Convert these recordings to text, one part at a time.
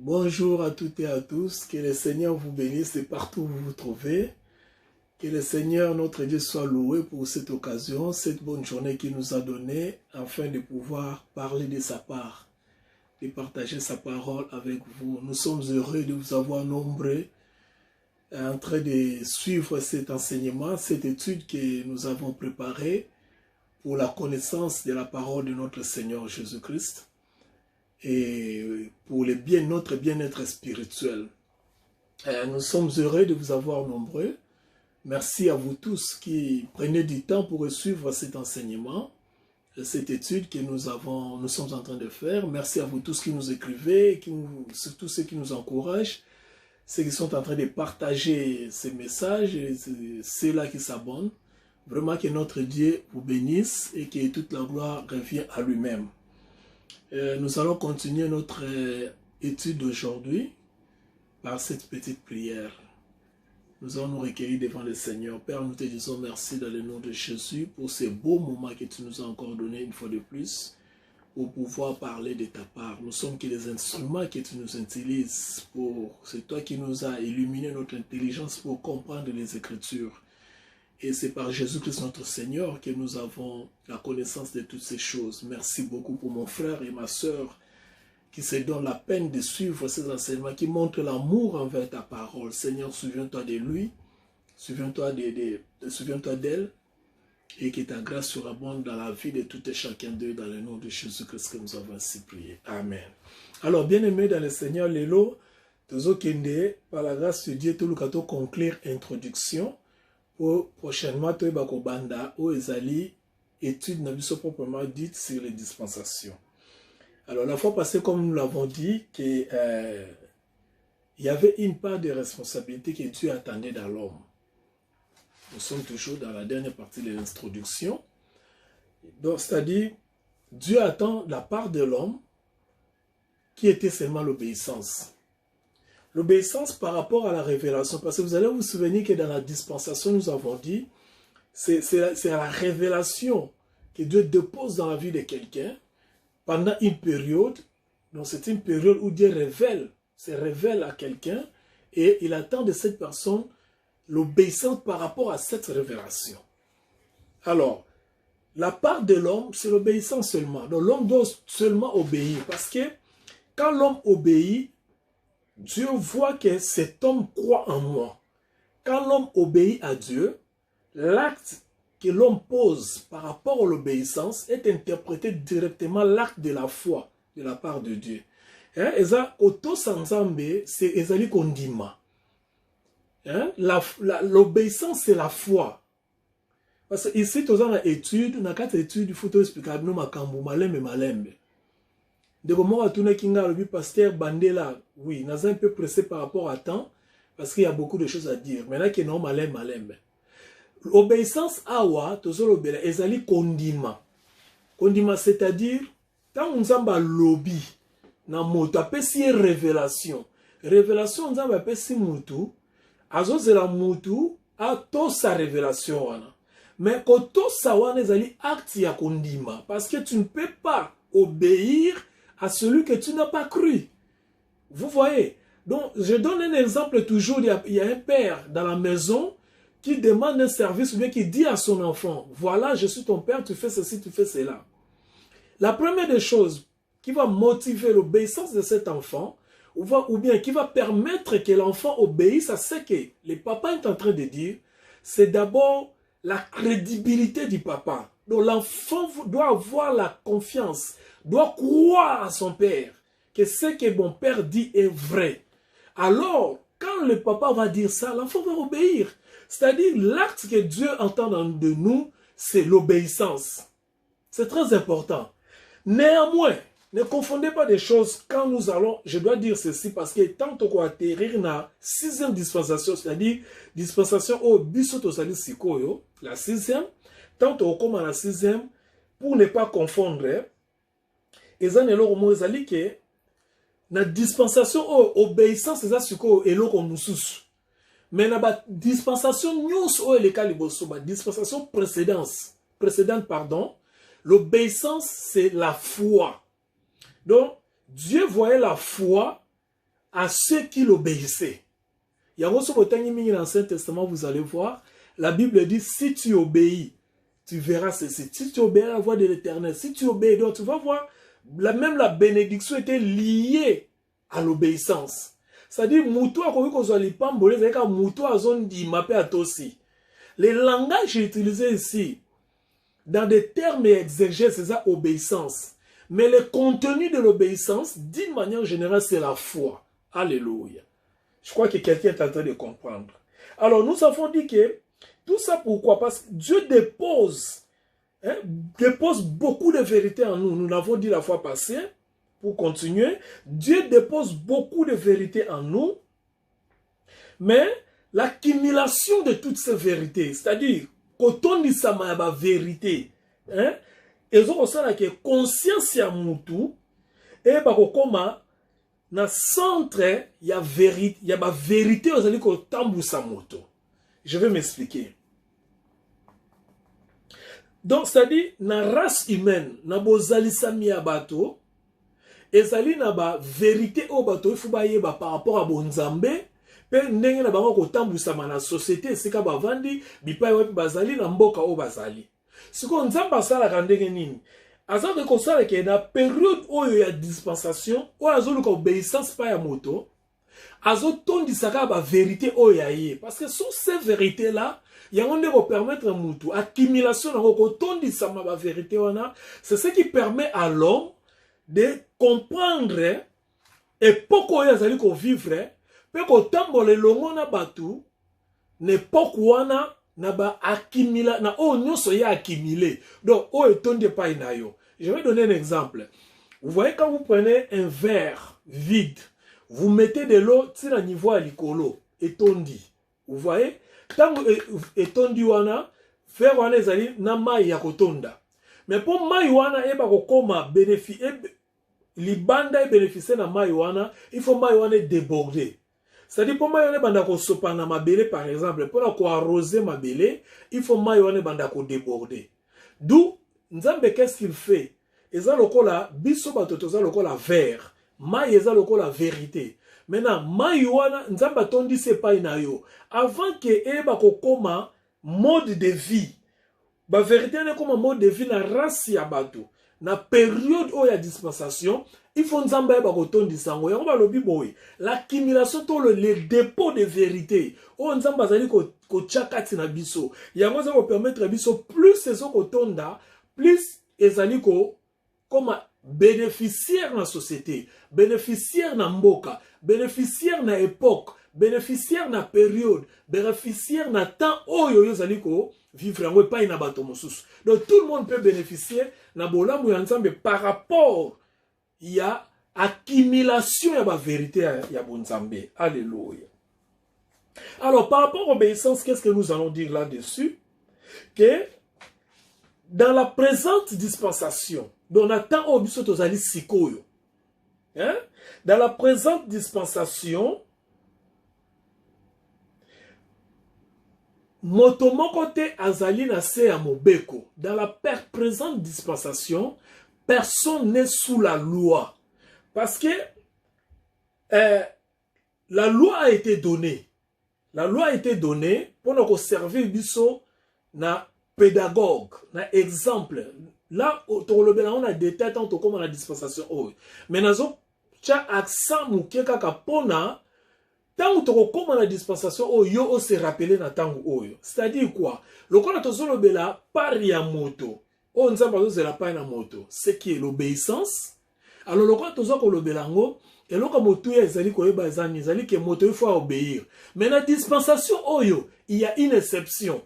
Bonjour à toutes et à tous, que le Seigneur vous bénisse de partout où vous vous trouvez. Que le Seigneur, notre Dieu, soit loué pour cette occasion, cette bonne journée qu'il nous a donnée, afin de pouvoir parler de sa part, de partager sa parole avec vous. Nous sommes heureux de vous avoir nombreux en train de suivre cet enseignement, cette étude que nous avons préparée pour la connaissance de la parole de notre Seigneur Jésus-Christ et pour notre bien-être spirituel. Nous sommes heureux de vous avoir nombreux. Merci à vous tous qui prenez du temps pour suivre cet enseignement, cette étude que nous sommes en train de faire. Merci à vous tous qui nous écrivez, surtout ceux qui nous encouragent, ceux qui sont en train de partager ces messages, ceux-là qui s'abonnent. Vraiment que notre Dieu vous bénisse et que toute la gloire revienne à lui-même. Nous allons continuer notre étude d'aujourd'hui par cette petite prière. Nous allons nous recueillir devant le Seigneur. Père, nous te disons merci dans le nom de Jésus pour ces beaux moments que tu nous as encore donnés une fois de plus pour pouvoir parler de ta part. Nous sommes que les instruments que tu nous utilises c'est toi qui nous as illuminé notre intelligence pour comprendre les Écritures. Et c'est par Jésus-Christ notre Seigneur que nous avons la connaissance de toutes ces choses. Merci beaucoup pour mon frère et ma sœur qui se donnent la peine de suivre ces enseignements, qui montrent l'amour envers ta parole. Seigneur, souviens-toi de lui, souviens-toi d'elle, et que ta grâce surabonde dans la vie de tout et chacun d'eux, dans le nom de Jésus-Christ que nous avons ainsi prié. Amen. Alors, bien-aimés dans le Seigneur, Lélo, Tozokende, par la grâce de Dieu, tout le cadeau conclure introduction. Prochainement, tu vas banda ou ezali étude na biso proprement dite sur les dispensations. Alors la fois passée, comme nous l'avons dit, il y avait une part de responsabilité que Dieu attendait dans l'homme. Nous sommes toujours dans la dernière partie de l'introduction. Donc, c'est-à-dire, Dieu attend la part de l'homme qui était seulement l'obéissance. L'obéissance par rapport à la révélation, parce que vous allez vous souvenir que dans la dispensation, nous avons dit, c'est la révélation que Dieu dépose dans la vie de quelqu'un pendant une période. Donc c'est une période où Dieu se révèle à quelqu'un et il attend de cette personne l'obéissance par rapport à cette révélation. Alors, la part de l'homme, c'est l'obéissance seulement. Donc l'homme doit seulement obéir parce que quand l'homme obéit, Dieu voit que cet homme croit en moi. Quand l'homme obéit à Dieu, l'acte que l'homme pose par rapport à l'obéissance est interprété directement l'acte de la foi de la part de Dieu. L'obéissance, c'est la foi. Parce que ici, tu as une étude, il faut expliquer malembe. De comment à tourner Kinga, le pasteur Bandela, oui, nous un peu pressé par rapport à temps, parce qu'il y a beaucoup de choses à dire. Maintenant que non, malem. L'obéissance awa, tozo l'obéla, ezali kondima. Kondima, c'est-à-dire, quand on zamba lobby, na moto, apesi révélation. Révélation, on zamba apesi mutu, azo zela mutu, a to sa révélation wana. Mais koto sa wana ezali acte ya kondima, parce que tu ne peux pas obéir à celui que tu n'as pas cru. Vous voyez? Donc, je donne un exemple toujours. Il y a un père dans la maison qui demande un service ou bien qui dit à son enfant, voilà, je suis ton père, tu fais ceci, tu fais cela. La première des choses qui va motiver l'obéissance de cet enfant, ou bien qui va permettre que l'enfant obéisse à ce que le papa est en train de dire, c'est d'abord la crédibilité du papa. Donc, l'enfant doit avoir la confiance, doit croire à son père, que ce que mon père dit est vrai. Alors, quand le papa va dire ça, l'enfant va obéir. C'est-à-dire, l'acte que Dieu entend de nous, c'est l'obéissance. C'est très important. Néanmoins, ne confondez pas des choses quand nous allons, je dois dire ceci parce que tant qu'on va atterrir dans la 6e dispensation, c'est-à-dire dispensation au bisoto sali sikoyo, la 6e, tant qu'on commence la 6e, pour ne pas confondre, ezan eloko mo ezali ke na dispensation obéissance eza siko eloko mususu. Mais na ba dispensation nyos o eleka liboso ba dispensation précédente pardon, l'obéissance c'est la foi. Donc Dieu voyait la foi à ceux qui l'obéissaient. Il y a un dans l'Ancien Testament, vous allez voir, la Bible dit, si tu obéis, tu verras ceci. Si tu obéis à la voix de l'Éternel, si tu obéis, donc tu vas voir, même la bénédiction était liée à l'obéissance. C'est-à-dire, les langages utilisés ici, dans des termes et exégèses, c'est ça, obéissance. Mais le contenu de l'obéissance, d'une manière générale, c'est la foi. Alléluia. Je crois que quelqu'un est en train de comprendre. Alors, nous avons dit que tout ça pourquoi? Parce que Dieu dépose beaucoup de vérités en nous. Nous l'avons dit la fois passée. Pour continuer, Dieu dépose beaucoup de vérités en nous. Mais l'accumulation de toutes ces vérités, c'est-à-dire, quand on dit ça, il y a la vérité. Et ont que conscience ya mutu et bakokoma na centre ya vérité, il y a la vérité aux ko tambusa moto. Je vais m'expliquer. Donc c'est-à-dire na race humaine na bozalisa mi abato ezali na ba vérité au bato il faut ba yeba par rapport à bonzambe pe ndenge na bango ko tambusa na société sika bavandi bipai wapi bazali na mboka o bazali. Siko nzamba sala kandenge nini aza de kosala ke na période oyo ya dispensation oyo azolu ko obéissance pa ya moto azo tondisaka ba vérité oyo ya ye parce que sous ces vérités là yango nde ko permettre mutu accumulation na ko tondisa ba vérité wana c'est ce qui permet à l'homme de comprendre époque oyo azali ko vivre pe ko tambola longo na batu n'époque wana na ba accumula na o nyonso ya accumulé donc o etonde pa inayo. Je vais donner un exemple. Vous voyez quand vous prenez un verre vide, vous mettez de l'eau sur le niveau à l'icolo etondi. Vous voyez tant etondi wana verre wana ezali na mai ya kotonda. Mais pour mai wana eba kokoma bénéfice libanda bénéficier na mai wana, il faut mai wana déborder. C'est-à-dire, pour moi, banda ko sopa na mabele, par exemple, pour arroser mabele, il faut maïwane banda ko déborder. D'où, Nzambe, qu'est-ce qu'il fait? Eza lokola, biso batotoza lokola verre. Maï eza lokola vérité. Maintenant, maïwana, Nzamba tondi se pa inayo. Avant que eba ko koma mode de vie. Ba vérité ne koma mode de vie na race ya bato. Na période où il y a dispensation, il faut Nzamba eba ko tondi sango. Yango ba lobi boy. L'accumulation to le dépôt de vérité. O Nzamba zali ko tchakati na biso. Yango za ko permettre biso plus ezo ko tonda, plus ezali ko comme bénéficiaire na société, bénéficiaire na mboka, bénéficiaire na époque, bénéficiaire na période, bénéficiaire na temps oyo yo zali ko vivre yango pa ina bato mosusu. Donc tout le monde peut bénéficier na bolamu ya Nzambe par rapport il y a accumulation ya ba vérité ya bonzambe. Alléluia. Alors par rapport à l'obéissance, qu'est-ce que nous allons dire là-dessus? Que dans la présente dispensation, dont on attend au biso tozali sikoyo, dans la présente dispensation, motomoko te azali na se ya mobeko. Dans la présente dispensation, personne n'est sous la loi. Parce que la loi a été donnée. La loi a été donnée pour nous servir biso na pédagogue, na exemple. Là, on a des têtes comme la dispensation. Mais nous avons accent mouké kaka pona tant comme la dispensation yo se rappeler na tango oyo. C'est-à-dire quoi? Le qu'on a toujours bela pari ya moto. On nzamba zo la pa na moto. C'est qui est l'obéissance. Alors le qu'on a toujours le belango et le qu'on moto ya ezali ko yeba ezani ezali que moto il faut obéir. Mais la dispensation oyo, il y a une exception.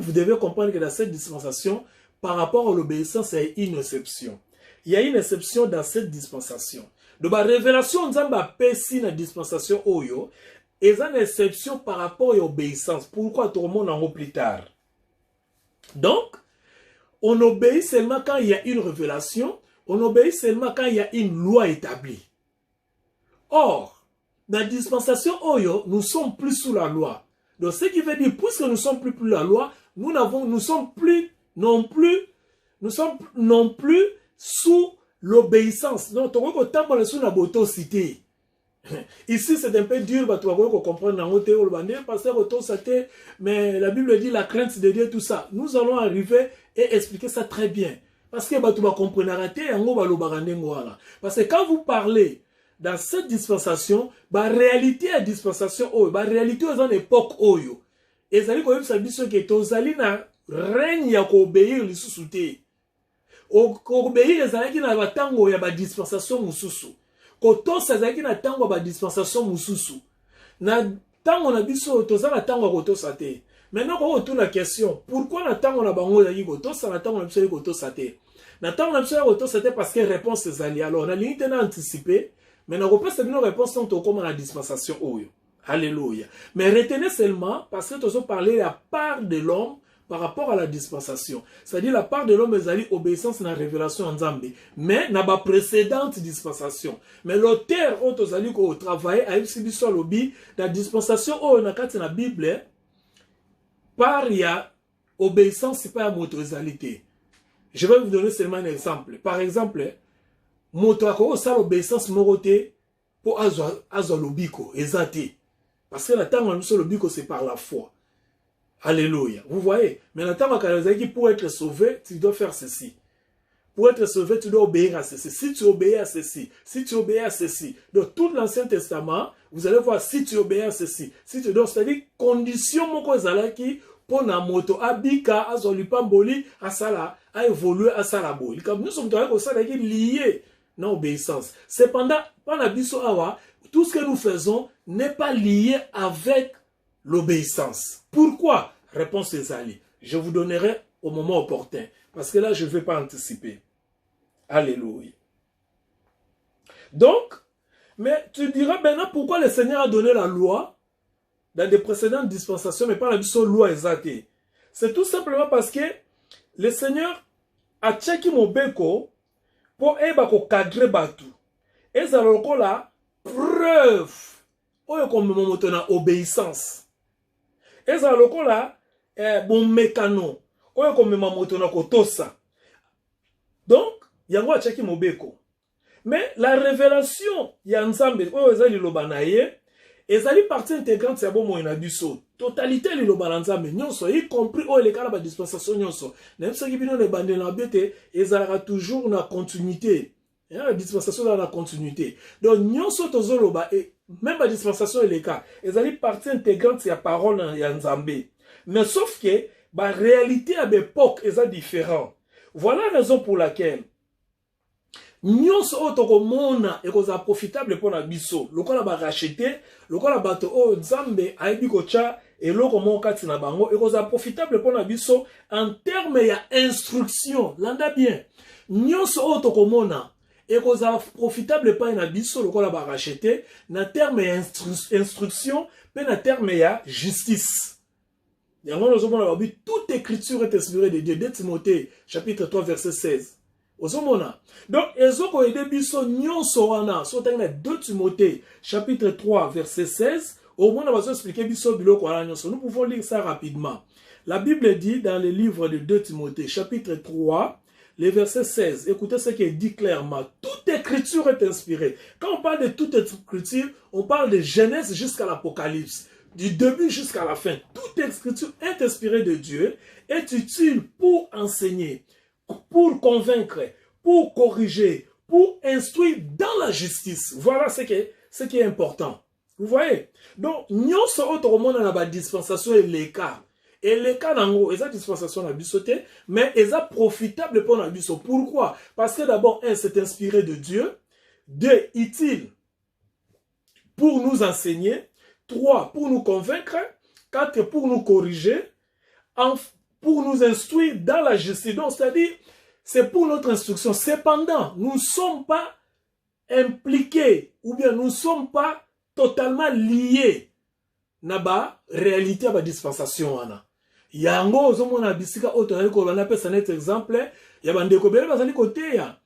Vous devez comprendre que dans cette dispensation, par rapport à l'obéissance, il y a une exception. Il y a une exception dans cette dispensation. Donc, la révélation de Nzamba pesi na dispensation oyo, est une exception par rapport à l'obéissance. Pourquoi tout le monde en haut plus tard? Donc, on obéit seulement quand il y a une révélation, on obéit seulement quand il y a une loi établie. Or, dans la dispensation oyo, nous sommes plus sous la loi. Donc, ce qui veut dire, puisque nous ne sommes plus la loi, nous sommes non plus sous l'obéissance. Donc, tu vois que cité. Ici, c'est un peu dur, tu vas comprendre, mais la Bible dit la crainte de Dieu, tout ça. Nous allons arriver et expliquer ça très bien. Parce que tu vas comprendre. Parce que quand vous parlez dans cette dispensation, la réalité est la dispensation, la réalité est dans l'époque. Et ça dit que tu règne à obéir les sous-soutés. Obéir les alaki na batango ya ba dispensation mususu. Kotosa ezalaki na tango ba dispensation mususu. Na tango na biso toza na tango kotosa te. Maintenant ko retourne la question, pourquoi na tango na bango ya kotosa na tango na biso kotosa te? Na tango na biso kotosa te parce que réponse ezali. Alors na limite na anticiper, mais na kopesa bino réponse tant comme la dispensation oyo. Alléluia. Mais retenez seulement parce que tozo parler la part de l'homme par rapport à la dispensation. C'est-à-dire la part de l'homme est obéissance dans la révélation en Zambie. Mais n'a pas précédente dispensation. Mais l'auteur autosali ko travailler a eu sur lobby la dispensation au na la Bible par ya obéissance c'est pas motorisalité. Je vais vous donner seulement un exemple. Par exemple, motako ça l'obéissance moroté pour azo lobiko ezate. Parce que la temps nous lobiko c'est par la foi. Alléluia. Vous voyez? Mais maintenant, pour être sauvé, tu dois faire ceci. Pour être sauvé, tu dois obéir à ceci. Si tu obéis à ceci, si tu obéis à ceci. Dans tout l'Ancien Testament, vous allez voir si tu obéis à ceci. Si tu dois, c'est-à-dire, condition moko zalaki, pour na moto, abika, azolipamboli, asala, a évolué à salabo. Comme nous sommes liés dans l'obéissance. Cependant, pendant biso awa, tout ce que nous faisons n'est pas lié avec l'obéissance. Pourquoi? Réponse des alliés. Je vous donnerai au moment opportun. Parce que là, je ne vais pas anticiper. Alléluia. Donc, mais tu diras maintenant pourquoi le Seigneur a donné la loi dans des précédentes dispensations, mais pas la loi exacte. C'est tout simplement parce que le Seigneur a checké mon beko pour cadrer batu. Et ça la preuve. Oyo comme mon obéissance. Et ça lokola bon mécano oyo komema moto na kotosa. Donc yango achaki mobeko. Mais la révélation ya Nzambe oyo ezali loba na ye ezali partie intégrante ya bomo na biso. Totalité liloba na Nzambe nyonso y compris oyo le kala ba dispensation nyonso. Na soki bino ne bande na bete ezalaka toujours na continuité. La dispensation dans la continuité. Donc nyonso tozoloba et même la dispensation est le cas. Ils allaient partie intégrante de la parole en Nzambé. Mais sauf que la réalité à l'époque est différente. Voilà la raison pour laquelle nous sommes profitables pour la biso. Le qu'on a racheté, le qu'on a battu au Nzambé, à Ebikocha, et le qu'on a na bango, et qu'on a profitable pour la biso en termes d'instruction. L'anda bien. Nous sommes et qu'on a profitable pas na biso le qu'on a racheté na terme instruction mais na terme ya justice. Toute écriture est inspirée de Dieu. 2 Timothée chapitre 3 verset 16. Donc ezoko ede biso nyonso wana so tanga 2 Timothée chapitre 3 verset 16 au moins on va expliquer biso biloko wana nyonso. Nous pouvons lire ça rapidement. La Bible dit dans le livre de 2 Timothée chapitre 3 le verset 16, écoutez ce qui est dit clairement. Toute écriture est inspirée. Quand on parle de toute écriture, on parle de Genèse jusqu'à l'Apocalypse. Du début jusqu'à la fin. Toute écriture est inspirée de Dieu, est utile pour enseigner, pour convaincre, pour corriger, pour instruire dans la justice. Voilà ce qui est important. Vous voyez? Donc, nous sommes au monde dans la dispensation et les cas. Et les cas d'ango, ils ont dispensation à bisoté, mais ils ont profitable pour la biso. Pourquoi? Parce que d'abord, un, c'est inspiré de Dieu. 2, utile pour nous enseigner. 3, pour nous convaincre. 4, pour nous corriger. Pour nous instruire dans la justice. Donc, c'est-à-dire, c'est pour notre instruction. Cependant, nous ne sommes pas impliqués, ou bien nous ne sommes pas totalement liés na réalité à la dispensation. Yango ozomona bisika otali ko bana pesa net exemple ya bandeko bele bazali côté ya.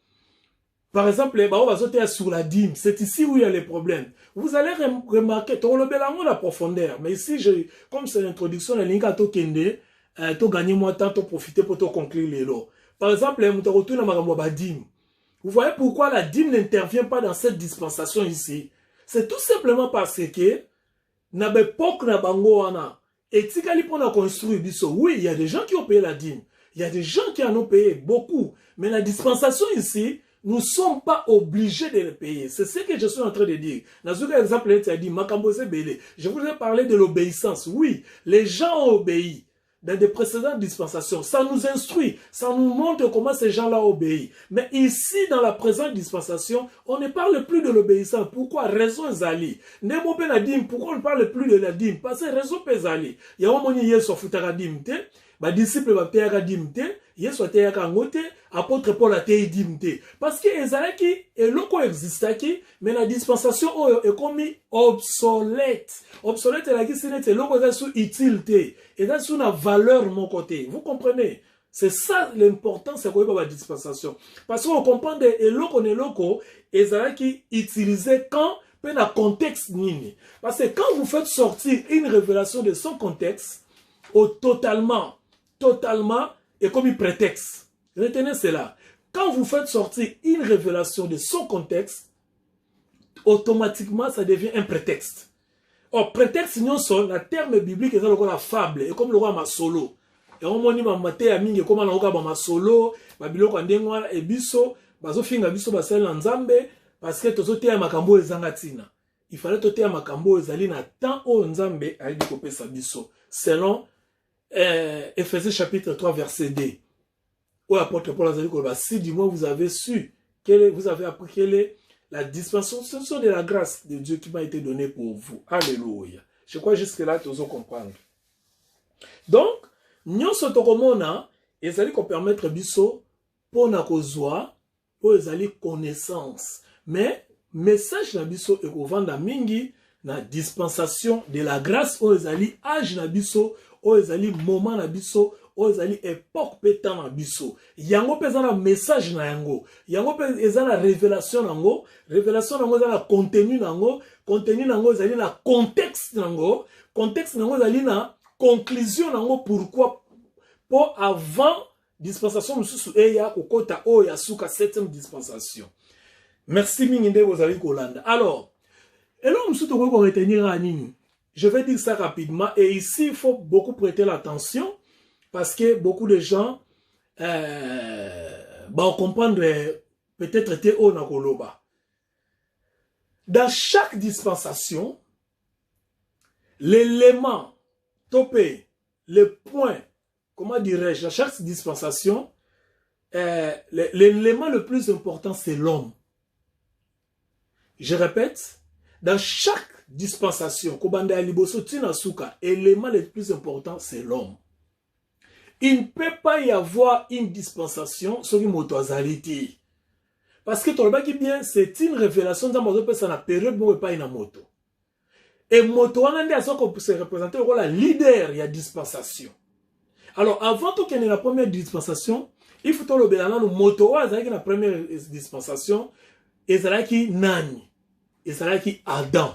Par exemple ba bazote sur la dîme, c'est ici où il y a les problèmes. Vous allez remarquer to le belango la profondeur, mais ici comme c'est l'introduction la linga to kende to gagner moins temps to profiter pour to conclure les lots. Par exemple muto retourna makambo ba dîme. Vous voyez pourquoi la dîme n'intervient pas dans cette dispensation ici? C'est tout simplement parce que, na l'époque na bango wana, et tikali pour na construire biso. Oui, il y a des gens qui ont payé la dîme. Il y a des gens qui en ont payé beaucoup. Mais la dispensation ici, nous ne sommes pas obligés de le payer. C'est ce que je suis en train de dire. Dans ce exemple, tu as dit, je vous ai parlé de l'obéissance. Oui, les gens ont obéi dans des précédentes dispensations. Ça nous instruit, ça nous montre comment ces gens-là obéissent. Mais ici, dans la présente dispensation, on ne parle plus de l'obéissance. Pourquoi? Raison Zali. Pourquoi on ne parle plus de la dîme? Parce que raison Zali. Il y a un moment où il y a un dîme. Les disciples va payer la dîme. Yesu ateyaka ngote, apôtre Paul ateye dimte. Parce que ezalaki eloko existaki, mais la dispensation est comme obsolète. Obsolète elaki sinete eloko eza sous utilité, eza sous na valeur mon côté. Vous comprenez? C'est ça l'importance de la dispensation. Parce qu'on comprend que eloko ezalaki utilisé quand pe na contexte nini. Parce que quand vous faites sortir une révélation de son contexte, totalement et comme un prétexte. Retenez cela. Quand vous faites sortir une révélation de son contexte, automatiquement, ça devient un prétexte. Or, prétexte, non son, la terme biblique est comme la fable, et comme le roi Masolo. Et on m'a dit, maté à mingi, comme on a dit, Masolo, Babilo, Kandengwa, et Bisso, Bazo Finga, Bisso, Basel, Nzambe, parce que tozo te à Makambo et Zangatina. Il fallait te à Makambo et Zalina, tant au Nzambe, a dit coupé sa Bisso. Selon Ephésiens chapitre 3 verset 2 où l'apôtre Paul a dit que si du moins vous avez su, vous avez appris quelle est la dispensation de la grâce de Dieu qui m'a été donnée pour vous. Alléluia. Je crois jusque là tous comprendre. Donc nous sotokomona ezali ko permettre biso pour na kozwa pour ezali connaissance, mais message na biso e ko vanda mingi na dispensation de la grâce o ezali âge na biso o ezali moment na biso o ezali époque pétant na biso yango peza na message na yango pe ezana révélation nango ezana contenu nango ezali na contexte nango ezali na conclusion nango. Pourquoi? Pour avant dispensation mususu eya kokota o ya suka septième dispensation. Merci minginde ozali kolanda. Alors et là, on retenir à Nini. Je vais dire ça rapidement. Et ici, il faut beaucoup prêter l'attention parce que beaucoup de gens vont comprendre peut-être Théo Nakoloba. Dans chaque dispensation, l'élément topé, le point, comment dirais-je, dans chaque dispensation, l'élément le plus important, c'est l'homme. Je répète, dans chaque dispensation, l'élément le plus important, c'est l'homme. Il ne peut pas y avoir une dispensation sur une motoazalité. Parce que c'est une révélation dans la période où il n'y a pas une moto. Et moto, on a se représenter comme la leader de la dispensation. Alors, avant qu'il y ait la première dispensation, il faut que le moto, la première dispensation, et c'est là qui nani. Et c'est là qui Adam.